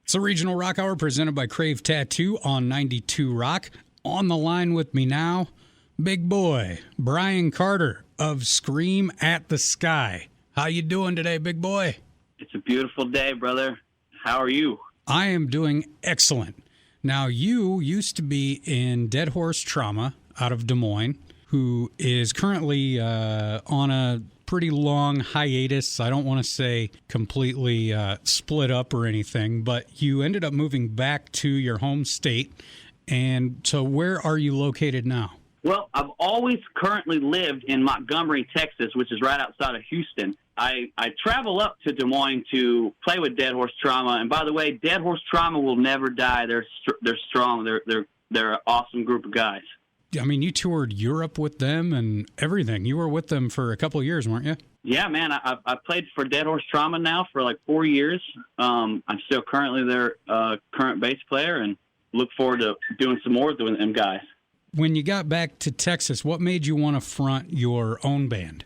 It's a Regional Rock Hour presented by Crave Tattoo on 92 Rock. On the line with me now, big boy, Brian Carter of Scream at the Sky. How you doing today, big boy? It's a beautiful day, brother. How are you? I am doing excellent. Now, you used to be in Dead Horse Trauma out of Des Moines, who is currently on a pretty long hiatus. I don't want to say completely split up or anything, but you ended up moving back to your home state. And so where are you located now? Well, I've always currently lived in Montgomery, Texas, which is right outside of Houston. I travel up to Des Moines to play with Dead Horse Trauma. And by the way, Dead Horse Trauma will never die. They're strong. They're an awesome group of guys. I mean, you toured Europe with them and everything. You were with them for a couple of years, weren't you? Yeah, man. I played for Dead Horse Trauma now for like 4 years. I'm still currently their current bass player and look forward to doing some more with them guys. When you got back to Texas, what made you want to front your own band?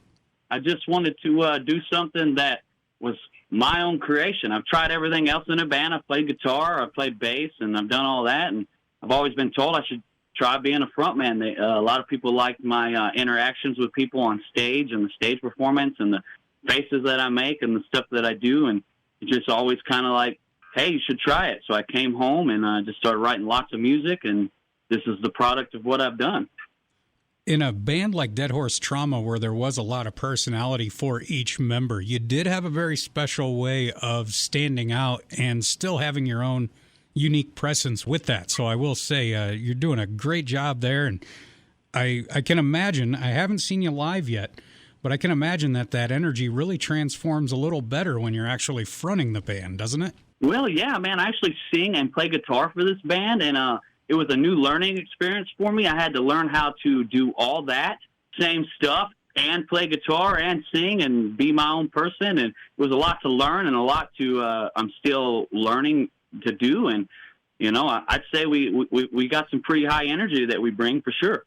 I just wanted to do something that was my own creation. I've tried everything else in a band. I've played guitar, I've played bass, and I've done all that. And I've always been told I should try being a frontman. A lot of people like my interactions with people on stage and the stage performance and the faces that I make and the stuff that I do. And it's just always kind of like, hey, you should try it. So I came home and just started writing lots of music, and this is the product of what I've done. In a band like Dead Horse Trauma, where there was a lot of personality for each member, you did have a very special way of standing out and still having your own unique presence with that. So I will say you're doing a great job there. And I can imagine, I haven't seen you live yet, but I can imagine that energy really transforms a little better when you're actually fronting the band, doesn't it? Well, yeah, man. I actually sing and play guitar for this band, and it was a new learning experience for me. I had to learn how to do all that same stuff and play guitar and sing and be my own person. And it was a lot to learn and a lot to I'm still learning to do. And, you know, I'd say we got some pretty high energy that we bring for sure.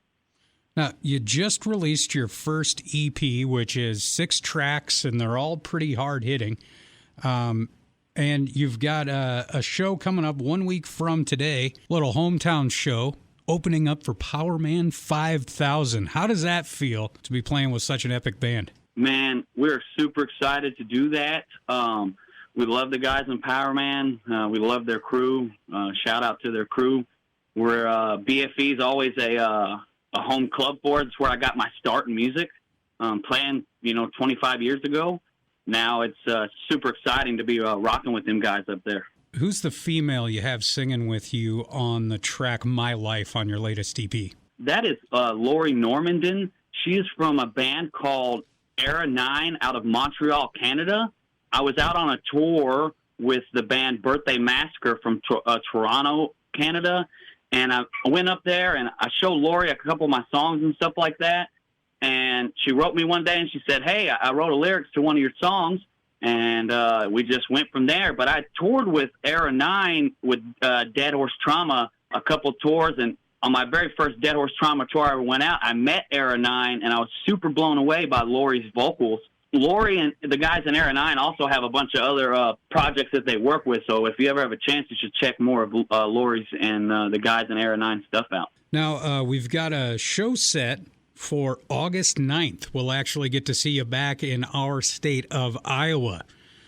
Now, you just released your first EP, which is 6 tracks, and they're all pretty hard-hitting. And you've got a show coming up 1 week from today, little hometown show, opening up for Power Man 5000. How does that feel to be playing with such an epic band? Man, we're super excited to do that. We love the guys in Power Man. We love their crew. Shout out to their crew. We're BFE's always a home club for us. It's where I got my start in music, playing 25 years ago. Now it's super exciting to be rocking with them guys up there. Who's the female you have singing with you on the track My Life on your latest EP? That is Lori Normandin. She is from a band called Era 9 out of Montreal, Canada. I was out on a tour with the band Birthday Massacre from Toronto, Canada, and I went up there and I showed Lori a couple of my songs and stuff like that. And she wrote me one day and she said, hey, I wrote a lyrics to one of your songs. And we just went from there. But I toured with Era 9 with Dead Horse Trauma a couple tours. And on my very first Dead Horse Trauma tour I ever went out, I met Era 9 and I was super blown away by Lori's vocals. Lori and the guys in Era 9 also have a bunch of other projects that they work with. So if you ever have a chance, you should check more of Lori's and the guys in Era 9 stuff out. Now, we've got a show set for August 9th. We'll actually get to see you back in our state of Iowa.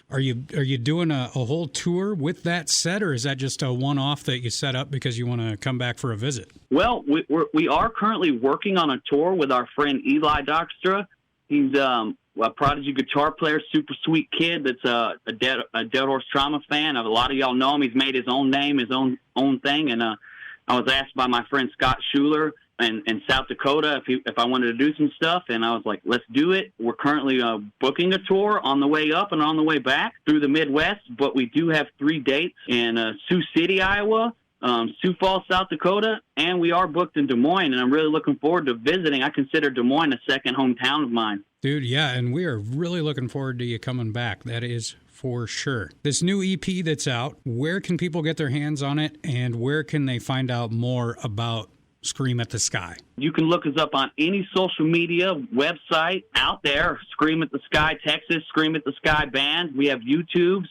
Are you doing a whole tour with that set, or is that just a one-off that you set up because you want to come back for a visit? Well, we are currently working on a tour with our friend Eli Dockstra. He's a prodigy guitar player, super sweet kid that's a Dead Horse Trauma fan. A lot of y'all know him. He's made his own name, his own thing. And I was asked by my friend Scott Schuler in South Dakota if I wanted to do some stuff, and I was like, let's do it. We're currently booking a tour on the way up and on the way back through the Midwest, but we do have 3 dates in Sioux City, Iowa, Sioux Falls, South Dakota, and we are booked in Des Moines, and I'm really looking forward to visiting. I consider Des Moines a second hometown of mine. Dude, yeah, and we are really looking forward to you coming back. That is for sure. This new EP that's out, where can people get their hands on it, and where can they find out more about Scream at the Sky? You can look us up on any social media website out there. Scream at the Sky, Texas, Scream at the Sky Band. We have YouTube's,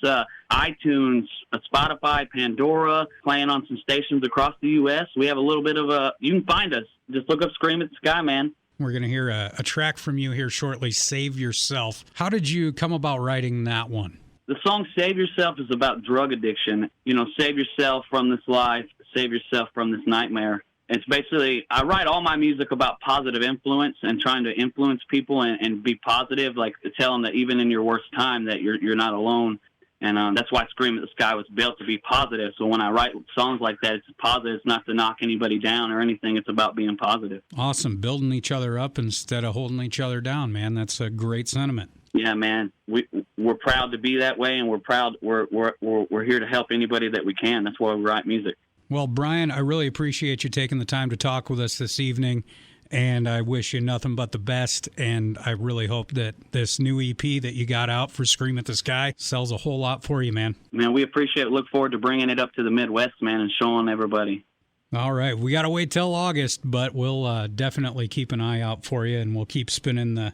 iTunes, Spotify, Pandora, playing on some stations across the U.S. We have a little bit of you can find us. Just look up Scream at the Sky, man. We're going to hear a track from you here shortly, Save Yourself. How did you come about writing that one? The song Save Yourself is about drug addiction. You know, save yourself from this life, save yourself from this nightmare. It's basically, I write all my music about positive influence and trying to influence people and be positive, like tell them that even in your worst time that you're not alone. And that's why Scream at the Sky was built to be positive. So when I write songs like that, it's positive. It's not to knock anybody down or anything. It's about being positive. Awesome. Building each other up instead of holding each other down, man. That's a great sentiment. Yeah, man. We're proud to be that way, and we're proud. We're here to help anybody that we can. That's why we write music. Well, Brian, I really appreciate you taking the time to talk with us this evening, and I wish you nothing but the best, and I really hope that this new EP that you got out for Scream at the Sky sells a whole lot for you, man. Man, we appreciate it. Look forward to bringing it up to the Midwest, man, and showing everybody. All right. We got to wait till August, but we'll definitely keep an eye out for you, and we'll keep spinning the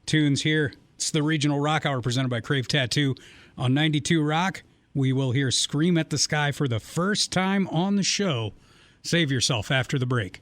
tunes here. It's the Regional Rock Hour presented by Crave Tattoo on 92 Rock. We will hear Scream at the Sky for the first time on the show. Save Yourself after the break.